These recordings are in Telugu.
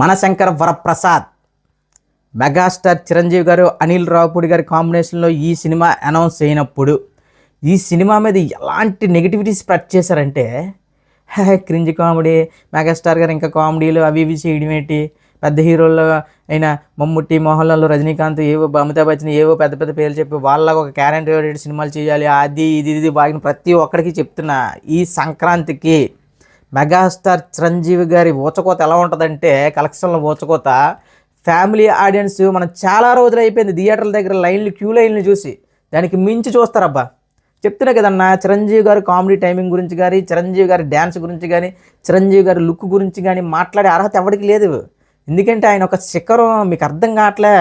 మనశంకర వరప్రసాద్, మెగాస్టార్ చిరంజీవి గారు, అనిల్ రావుపూడి గారి కాంబినేషన్లో ఈ సినిమా అనౌన్స్ అయినప్పుడు ఈ సినిమా మీద ఎలాంటి నెగిటివిటీ స్ప్రెడ్ చేశారంటే, క్రింజ్ కామెడీ, మెగాస్టార్ గారు ఇంకా కామెడీలు అవి ఇవి చేయడం ఏంటి, పెద్ద హీరోల్లో అయిన మమ్ముట్టి, మోహన్ లాల్, రజనీకాంత్, ఏవో అమితాబ్ బచ్చన్ ఏవో పెద్ద పెద్ద పేర్లు చెప్పి వాళ్ళగా ఒక క్యారెక్టర్ సినిమాలు చేయాలి, అది ఇది ఇది బాగిన ప్రతి ఒక్కరికి చెప్తున్నా. ఈ సంక్రాంతికి మెగాస్టార్ చిరంజీవి గారి ఊచకోత ఎలా ఉంటుందంటే, కలెక్షన్లో ఊచకోత ఫ్యామిలీ ఆడియన్స్ మనం చాలా రోజులు అయిపోయింది థియేటర్ల దగ్గర క్యూ లైన్లు చూసి దానికి మించి చూస్తారబ్బా. చెప్తున్నా కదన్నా, చిరంజీవి గారు కామెడీ టైమింగ్ గురించి కానీ, చిరంజీవి గారి డ్యాన్స్ గురించి కానీ, చిరంజీవి గారి లుక్ గురించి కానీ మాట్లాడే అర్హత ఎవరికి లేదు. ఎందుకంటే ఆయన ఒక శిఖరం, మీకు అర్థం కావట్లే.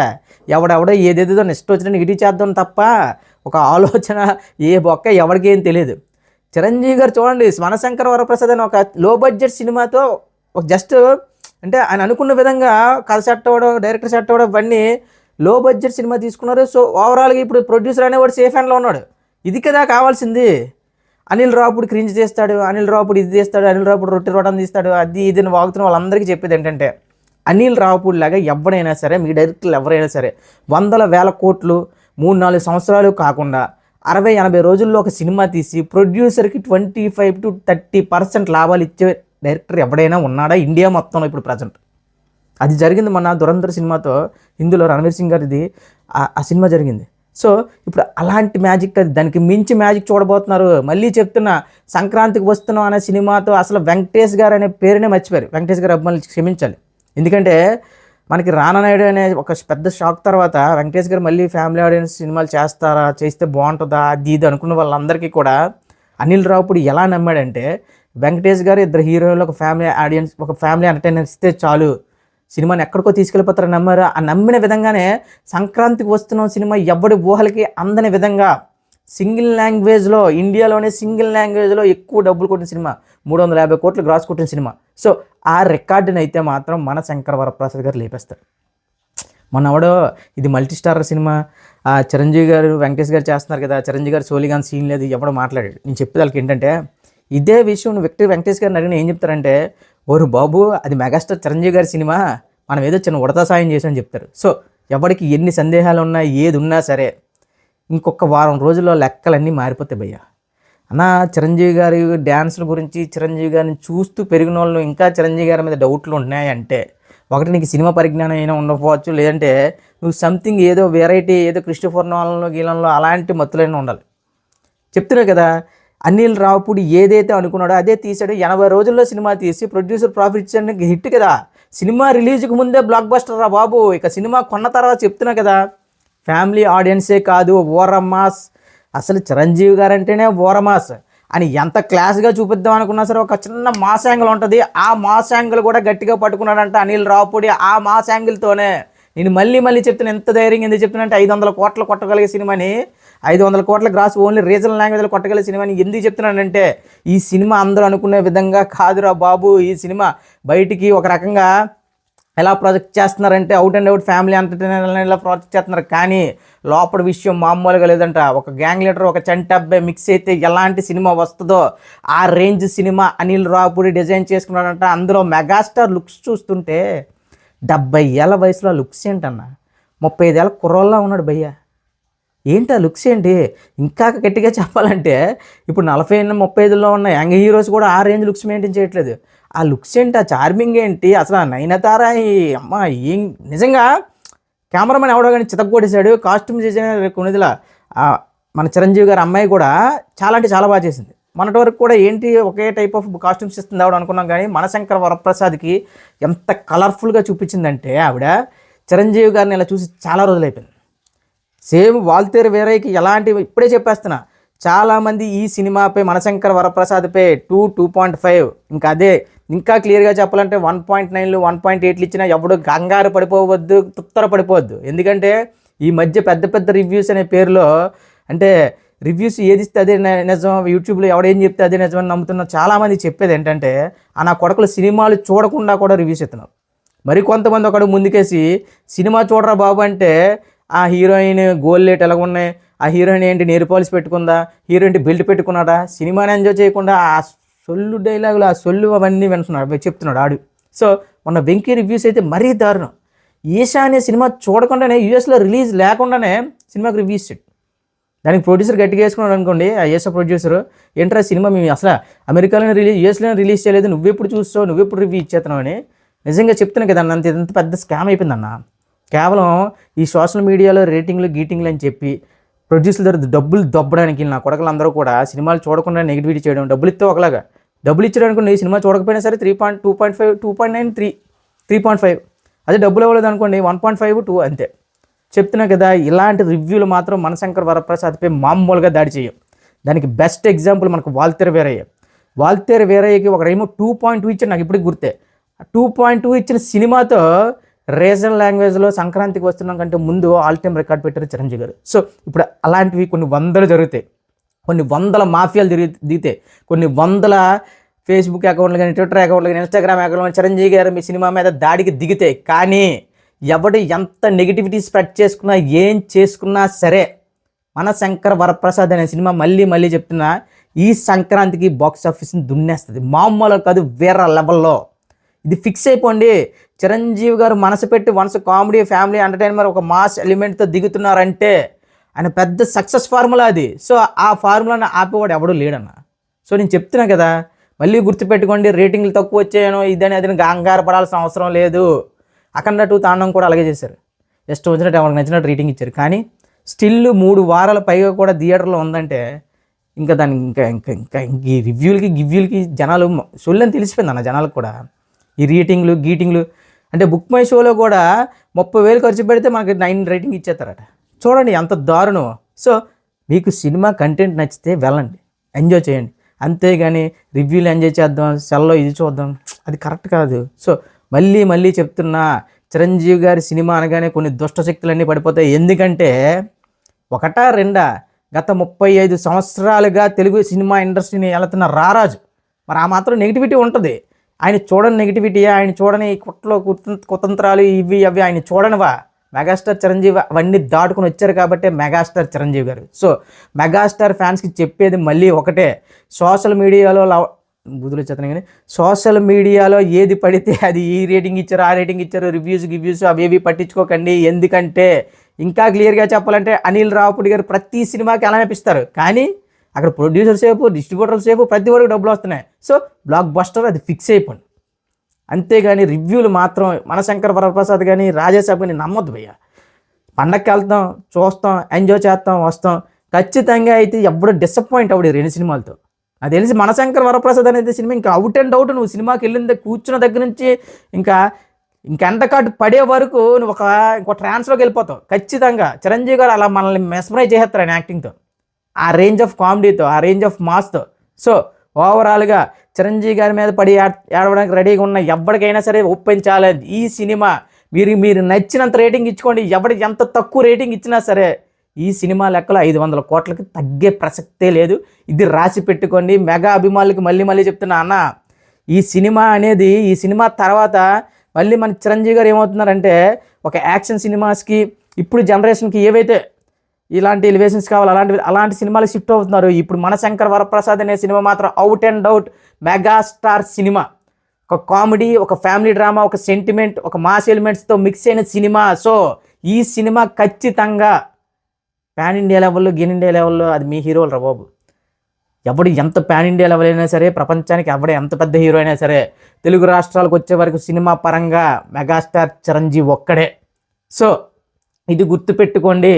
ఎవడెవడో ఏదేదో నెక్స్ట్ వచ్చిన నెగిటివ్ చేద్దాం తప్ప ఒక ఆలోచన ఏ బొక్క ఎవరికి ఏం తెలియదు. చిరంజీవి గారు చూడండి, మనశంకర వరప్రసాద్ అని ఒక లో బడ్జెట్ సినిమాతో ఒక జస్ట్ అంటే ఆయన అనుకున్న విధంగా కథ సెట్ అవ్వడం, డైరెక్టర్ సెట్ అవ్వడం, ఇవన్నీ లో బడ్జెట్ సినిమా తీసుకున్నారు. సో ఓవరాల్గా ఇప్పుడు ప్రొడ్యూసర్ అనేవాడు సేఫ్ హ్యాండ్లో ఉన్నాడు. ఇది కదా కావాల్సింది. అనిల్ రావుపూడి క్రింజ్ చేస్తాడు, అనిల్ రావుపూడి ఇది చేస్తాడు, అనిల్ రావుపూడి రొట్టె రోటం తీస్తాడు, అది ఇది అని వాగుతున్న వాళ్ళందరికీ చెప్పేది ఏంటంటే, అనిల్ రావుపూడి లాగా ఎవడైనా సరే, మీ డైరెక్టర్లు ఎవరైనా సరే, వందల వేల కోట్లు 3-4 సంవత్సరాలు కాకుండా 60-80 రోజుల్లో ఒక సినిమా తీసి ప్రొడ్యూసర్కి 25 to 30% లాభాలు ఇచ్చే డైరెక్టర్ ఎవడైనా ఉన్నాడా ఇండియా మొత్తంలో ఇప్పుడు ప్రజెంట్? అది జరిగింది మన దురంధర్ సినిమాతో. ఇందులో రణవీర్ సింగ్ గారిది ఆ సినిమా జరిగింది. సో ఇప్పుడు అలాంటి మ్యాజిక్, అది దానికి మించి మ్యాజిక్ చూడబోతున్నారు. మళ్ళీ చెప్తున్నా, సంక్రాంతికి వస్తున్నాం అనే సినిమాతో అసలు వెంకటేష్ గారు అనే పేరునే మర్చిపోయారు. వెంకటేష్ గారు అభిమానులు క్షమించాలి. ఎందుకంటే మనకి రానానాయుడు అనే ఒక పెద్ద షాక్ తర్వాత వెంకటేష్ గారు మళ్ళీ ఫ్యామిలీ ఆడియన్స్ సినిమాలు చేస్తారా, చేస్తే బాగుంటుందా, అది ఇది అనుకున్న వాళ్ళందరికీ కూడా అనిల్ రావుపూడి ఎలా నమ్మాడంటే, వెంకటేష్ గారు ఇద్దరు హీరోలు ఒక ఫ్యామిలీ ఆడియన్స్, ఒక ఫ్యామిలీ ఎంటర్టైనర్ ఇస్తే చాలు, సినిమాని ఎక్కడికో తీసుకెళ్ళిపోతారని నమ్మారు. ఆ నమ్మిన విధంగానే సంక్రాంతికి వస్తున్న సినిమా ఎవడి ఊహలకి అందని విధంగా సింగిల్ లాంగ్వేజ్లో, ఇండియాలోనే సింగిల్ లాంగ్వేజ్లో ఎక్కువ డబ్బులు కొట్టిన సినిమా, 350 కోట్లు గ్రాస్ కొట్టిన సినిమా. సో ఆ రికార్డుని అయితే మాత్రం మన శంకర వరప్రసాద్ గారు లేపేస్తారు. మొన్నవడో ఇది మల్టీ స్టార్ సినిమా, చిరంజీవి గారు వెంకటేష్ గారు చేస్తున్నారు కదా, చిరంజీవి గారు సోలిగాన్ సీన్ లేదు, ఎవడో మాట్లాడాడు. నేను చెప్పేదానికి ఏంటంటే, ఇదే విషయం వెంకటేష్ గారిని అడిగిన ఏం చెప్తారంటే, ఓరు బాబు అది మెగాస్టార్ చిరంజీవి గారి సినిమా, మనం ఏదో చిన్న ఉడతా సాయం చేసామని చెప్తారు. సో ఎవరికి ఎన్ని సందేహాలు ఉన్నా, ఏది ఉన్నా సరే, ఇంకొక వారం రోజుల్లో లెక్కలన్నీ మారిపోతాయి భయ్య. అన్న, చిరంజీవి గారి డ్యాన్సుల గురించి, చిరంజీవి గారిని చూస్తూ పెరిగిన వాళ్ళు ఇంకా చిరంజీవి గారి మీద డౌట్లు ఉన్నాయంటే, ఒకటి నీకు సినిమా పరిజ్ఞానం అయినా ఉండకపోవచ్చు, లేదంటే నువ్వు సంథింగ్ ఏదో వెరైటీ, ఏదో క్రిస్టోఫర్ నోలన్లో గీలంలో అలాంటి మత్తులైనా ఉండాలి. చెప్తున్నావు కదా, అనిల్ రావుపూడి ఏదైతే అనుకున్నాడో అదే తీసాడు. 80 రోజుల్లో సినిమా తీసి ప్రొడ్యూసర్ ప్రాఫిట్ ఇచ్చాడు, హిట్ కదా. సినిమా రిలీజ్కి ముందే బ్లాక్ బస్టర్ రా బాబు. ఇక సినిమా కొన్న తర్వాత చెప్తున్నా కదా, ఫ్యామిలీ ఆడియన్సే కాదు, ఓరమాస్, అసలు చిరంజీవి గారు అంటేనే ఓరమాస్ అని ఎంత క్లాస్గా చూపిద్దాం అనుకున్నా సరే ఒక చిన్న మాస్ యాంగిల్ ఉంటుంది. ఆ మాస్ యాంగిల్ కూడా గట్టిగా పట్టుకున్నాడంట అనిల్ రావుపూడి. ఆ మాస్ యాంగిల్తోనే నేను మళ్ళీ చెప్తున్నా, ఎంత ధైర్యంగా ఎందుకు చెప్తున్నా అంటే, 500 కోట్లు కొట్టగలిగే సినిమాని, 500 కోట్ల గ్రాస్ ఓన్లీ రీజనల్ లాంగ్వేజ్లో కొట్టగలిగే సినిమాని ఎందుకు చెప్తున్నానంటే, ఈ సినిమా అందరూ అనుకునే విధంగా కాదురా బాబు. ఈ సినిమా బయటికి ఒక రకంగా ఎలా ప్రాజెక్ట్ చేస్తున్నారంటే, out and out family entertainer ఇలా ప్రాజెక్ట్ చేస్తున్నారు, కానీ లోపల విషయం మామూలుగా లేదంట. ఒక గ్యాంగ్ లీడర్, ఒక చంటి అబ్బాయి మిక్స్ అయితే ఎలాంటి సినిమా వస్తుందో ఆ range cinema Anil Ravipudi design చేసుకున్నాడంట. అందులో మెగాస్టార్ లుక్స్ చూస్తుంటే 70 ఏళ్ళ వయసులో లుక్స్ ఏంటన్న, 35 ఏళ్ళ కుర్రోళ్ళ ఉన్నాడు భయ్య. ఏంటి ఆ లుక్స్ ఏంటి? ఇంకా గట్టిగా చెప్పాలంటే ఇప్పుడు 40-35లో ఉన్న యంగ్ హీరోస్ కూడా ఆ రేంజ్ లుక్స్ మెయింటైన్ చేయట్లేదు. ఆ లుక్స్ ఏంటి, ఆ చార్మింగ్ ఏంటి, అసలు ఆ నయనతార అమ్మ ఏం నిజంగా కెమెరామెన్ ఎవడో కానీ చితగ్గొట్టేశాడు. కాస్ట్యూమ్ డిజైనర్ కొనిదిలా మన చిరంజీవి గారి అమ్మాయి కూడా చాలా అంటే చాలా బాగా చేసింది. మొన్నటి వరకు కూడా ఏంటి ఒకే టైప్ ఆఫ్ కాస్ట్యూమ్స్ ఇస్తుంది ఆవిడ అనుకున్నాం, కానీ మనశంకర వరప్రసాద్కి ఎంత కలర్ఫుల్గా చూపించిందంటే ఆవిడ, చిరంజీవి గారిని ఇలా చూసి చాలా రోజులు అయిపోయింది. సేమ్ వాల్తేరు వేరేకి ఎలాంటివి ఇప్పుడే చెప్పేస్తున్నా, చాలామంది ఈ సినిమాపై మనశంకర వరప్రసాద్పై 2.5 ఇంకా అదే ఇంకా క్లియర్గా చెప్పాలంటే 1.9లు 1.8లు ఇచ్చినా ఎవడు కంగారు పడిపోవద్దు, తుత్తర పడిపోవద్దు. ఎందుకంటే ఈ మధ్య పెద్ద పెద్ద రివ్యూస్ అనే పేరులో, అంటే రివ్యూస్ ఏది ఇస్తే అదే నిజం, యూట్యూబ్లో ఎవడేం చెప్తే అదే నిజం అని నమ్ముతున్నా. చాలామంది చెప్పేది ఏంటంటే, నా కొడుకులు సినిమాలు చూడకుండా కూడా రివ్యూస్ ఇస్తున్నారు. మరి కొంతమంది ఒకడు ముందుకేసి సినిమా చూడరా బాబు అంటే, ఆ హీరోయిన్ గోల్లేట్ ఎలాగ ఉన్నాయి, ఆ హీరోయిన్ ఏంటి నెయిల్ పాలిష్ పెట్టుకుందా, హీరోయిన్ బెల్ట్ పెట్టుకున్నాడా, సినిమాని ఎంజాయ్ చేయకుండా ఆ సొల్లు డైలాగులు, ఆ సొల్లు అవన్నీ వింటున్నాడు చెప్తున్నాడు ఆడు. సో మొన్న వెంకీ రివ్యూస్ అయితే మరీ దారుణం. ఈశా అనే సినిమా చూడకుండానే యూఎస్లో రిలీజ్ లేకుండానే సినిమాకి రివ్యూ ఇచ్చాడు. దానికి ప్రొడ్యూసర్ గట్టిగా వేసుకున్నాడు అనుకోండి, ఆ ఈశా ప్రొడ్యూసర్, ఏంట్రా సినిమా మేము అసలు అమెరికాలోనే యూఎస్లోనే రిలీజ్ చేయలేదు, నువ్వెప్పుడు చూస్తావు, నువ్వెప్పుడు రివ్యూ ఇచ్చేస్తున్నావు అని. నిజంగా చెప్తున్నాను కదా అన్న, ఎంత పెద్ద స్కామ్ అయిపోయిందన్న. కేవలం ఈ సోషల్ మీడియాలో రేటింగ్లు గీటింగ్లు అని చెప్పి ప్రొడ్యూసర్ దగ్గర డబ్బులు దొబ్బడానికి నా కొడకలు అందరూ కూడా సినిమాలు చూడకుండా నెగిటివిటీ చేయడం, డబ్బులు ఇస్తే ఒకలాగా, డబ్బులు ఇచ్చడానికి ఈ సినిమా చూడకపోయినా సరే 2.5 2.9 3.5, అదే డబ్బులు ఇవ్వలేదు అనుకోండి 1.5 2 అంతే. చెప్తున్నా కదా, ఇలాంటి రివ్యూలు మాత్రం మనశంకర్ వరప్రసాద్పై మామూలుగా దాడి చేయం. దానికి బెస్ట్ ఎగ్జాంపుల్ మనకు వాల్తేరు వీరయ్యకి ఒకడేమో 2.2 ఇచ్చాడు, నాకు ఇప్పటికి గుర్తే. 2.2 ఇచ్చిన సినిమాతో రీజనల్ లాంగ్వేజ్లో సంక్రాంతికి వస్తున్నాం కంటే ముందు ఆల్ టైమ్ రికార్డ్ పెట్టారు చిరంజీవి గారు. సో ఇప్పుడు అలాంటివి కొన్ని వందలు జరుగుతాయి, కొన్ని వందల మాఫియాలు దిగితే, కొన్ని వందల ఫేస్బుక్ అకౌంట్లు కానీ, ట్విట్టర్ అకౌంట్లు కానీ, ఇన్స్టాగ్రామ్ అకౌంట్లు, చిరంజీవి గారు మీ సినిమా మీద దాడికి దిగితే, కానీ ఎవడు ఎంత నెగిటివిటీ స్ప్రెడ్ చేసుకున్నా ఏం చేసుకున్నా సరే మనశంకర్ వరప్రసాద్ అనే సినిమా మళ్ళీ చెప్తున్నా ఈ సంక్రాంతికి బాక్స్ ఆఫీస్ని దున్నేస్తుంది. మామూలు కాదు, వేరే లెవెల్లో. ఇది ఫిక్స్ అయిపోండి. చిరంజీవి గారు మనసు పెట్టి వన్స్ కామెడీ ఫ్యామిలీ ఎంటర్టైన్మెంట్ ఒక మాస్ ఎలిమెంట్తో దిగుతున్నారంటే ఆయన పెద్ద సక్సెస్ ఫార్ములా అది. సో ఆ ఫార్ములాని ఆపేవాడు ఎవడూ లేడన్న. సో నేను చెప్తున్నా కదా, మళ్ళీ గుర్తుపెట్టుకోండి, రేటింగ్లు తక్కువ వచ్చాయనో ఇదని అది కంగారు పడాల్సిన అవసరం లేదు. అఖండ 2 తాండం కూడా అలాగే చేశారు, జస్ట్ వచ్చినట్టు ఎవరికి నచ్చినట్టు రేటింగ్ ఇచ్చారు. కానీ స్టిల్ 3 వారాల పైగా కూడా థియేటర్లో ఉందంటే ఇంకా దానికి ఇంకా ఈ గివ్యూలకి జనాలు సొల్లని తెలిసిపోయింది అన్న జనాలకు కూడా. ఈ గీటింగ్లు అంటే బుక్ మై షోలో కూడా 30,000 ఖర్చు పెడితే మనకి 9 రేటింగ్ ఇచ్చేస్తారట. చూడండి ఎంత దారుణం. సో మీకు సినిమా కంటెంట్ నచ్చితే వెళ్ళండి, ఎంజాయ్ చేయండి, అంతేగాని రివ్యూలు ఎంజాయ్ చేద్దాం, సెల్లో ఇది చూద్దాం, అది కరెక్ట్ కాదు. సో మళ్ళీ చెప్తున్నా, చిరంజీవి గారి సినిమా అనగానే కొన్ని దుష్ట శక్తులన్నీ పడిపోతాయి. ఎందుకంటే ఒకటా రెండా, గత 35 సంవత్సరాలుగా తెలుగు సినిమా ఇండస్ట్రీని వెళుతున్న రారాజు, మరి ఆ మాత్రం నెగిటివిటీ ఉంటుంది. ఆయన చూడని నెగిటివిటీయా, ఆయన చూడని కుతంత్రాలు ఇవి అవి ఆయన చూడనివా? మెగాస్టార్ చిరంజీవి అవన్నీ దాటుకుని వచ్చారు కాబట్టి మెగాస్టార్ చిరంజీవి గారు. సో మెగాస్టార్ ఫ్యాన్స్కి చెప్పేది మళ్ళీ ఒకటే, సోషల్ మీడియాలో బుద్ధులు వచ్చేస్తున్నాయి కానీ సోషల్ మీడియాలో ఏది పడితే అది ఈ రేటింగ్ ఇచ్చారు, ఆ రేటింగ్ ఇచ్చారు, రివ్యూస్ అవేవి పట్టించుకోకండి. ఎందుకంటే ఇంకా క్లియర్గా చెప్పాలంటే అనిల్ రావుపూడి గారు ప్రతి సినిమాకి ఎలా అనిపిస్తారు, కానీ అక్కడ ప్రొడ్యూసర్ సేపు, డిస్ట్రిబ్యూటర్ సేపు, ప్రతి వరకు డబ్బులు వస్తున్నాయి. సో బ్లాక్ బస్టర్ అది ఫిక్స్ అయిపోయింది. అంతేగాని రివ్యూలు మాత్రం మనశంకర్ వరప్రసాద్ కానీ రాజాసాబ్ కానీ నమ్మొద్దు భయ్య. పండగకి వెళ్తాం, చూస్తాం, ఎంజాయ్ చేస్తాం, వస్తాం. ఖచ్చితంగా అయితే ఎప్పుడు డిసప్పాయింట్ అవ్వడు 2 సినిమాలతో. అది తెలిసి మనశంకర్ వరప్రసాద్ అనేది సినిమా ఇంకా అవుట్ అండ్ అవుట్. నువ్వు సినిమాకి వెళ్ళిన కూర్చున్న దగ్గర నుంచి ఇంకా ఎండ కార్డు పడే వరకు నువ్వు ఇంకో ట్రాన్స్లోకి వెళ్ళిపోతావు. ఖచ్చితంగా చిరంజీవి గారు అలా మనల్ని మెస్మరైజ్ చేస్తారు ఆయన యాక్టింగ్తో, ఆ రేంజ్ ఆఫ్ కామెడీతో, ఆ రేంజ్ ఆఫ్ మాస్తో. సో ఓవరాల్గా చిరంజీవి గారి మీద పడి ఏడవడానికి రెడీగా ఉన్న ఎవరికైనా సరే ఓపెన్ ఛాలెంజ్, ఈ సినిమా మీరు నచ్చినంత రేటింగ్ ఇచ్చుకోండి. ఎవరికి ఎంత తక్కువ రేటింగ్ ఇచ్చినా సరే ఈ సినిమా లెక్కలో 500 కోట్లకి తగ్గే ప్రసక్తే లేదు. ఇది రాసి పెట్టుకోండి. మెగా అభిమానులకి మళ్ళీ చెప్తున్నా అన్న, ఈ సినిమా తర్వాత మళ్ళీ మన చిరంజీవి గారు ఏమవుతున్నారంటే ఒక యాక్షన్ సినిమాస్కి ఇప్పుడు జనరేషన్కి ఏవైతే ఇలాంటి ఎలివేషన్స్ కావాలి అలాంటి సినిమాలు షిఫ్ట్ అవుతున్నారు. ఇప్పుడు మనశంకర్ వరప్రసాద్ అనే సినిమా మాత్రం out and out megastar cinema. ఒక కామెడీ, ఒక ఫ్యామిలీ డ్రామా, ఒక సెంటిమెంట్, ఒక మాస్ ఎలిమెంట్స్తో మిక్స్ అయిన సినిమా. సో ఈ సినిమా ఖచ్చితంగా పాన్ ఇండియా లెవెల్లో, ఇండియా లెవెల్లో అది మీ హీరోలు రా బాబు. ఎవడు ఎంత పాన్ ఇండియా లెవెల్ అయినా సరే, ప్రపంచానికి ఎవడు ఎంత పెద్ద హీరో అయినా సరే, తెలుగు రాష్ట్రాలకు వచ్చే వరకు సినిమా పరంగా మెగాస్టార్ చిరంజీవి ఒక్కడే. సో ఇది గుర్తుపెట్టుకోండి.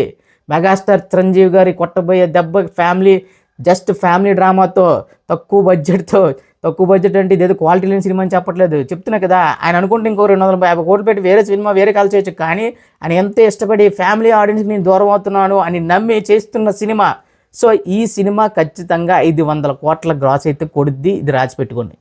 మెగాస్టార్ చిరంజీవి గారి కొట్టబోయే దెబ్బ ఫ్యామిలీ డ్రామాతో, తక్కువ బడ్జెట్ అంటే ఇదేదో క్వాలిటీ లేని సినిమా అని చెప్పట్లేదు, చెప్తున్నా కదా. ఆయన అనుకుంటే ఇంకో 250 కోట్లు పెట్టి వేరే సినిమా వేరే కాల్ చేయొచ్చు, కానీ ఆయన ఎంత ఇష్టపడి ఫ్యామిలీ ఆడియన్స్కి నేను దూరం అవుతున్నాను అని నమ్మి చేస్తున్న సినిమా. సో ఈ సినిమా ఖచ్చితంగా 500 కోట్ల గ్రాస్ అయితే కొడుద్ది, ఇది రాసి పెట్టుకోండి.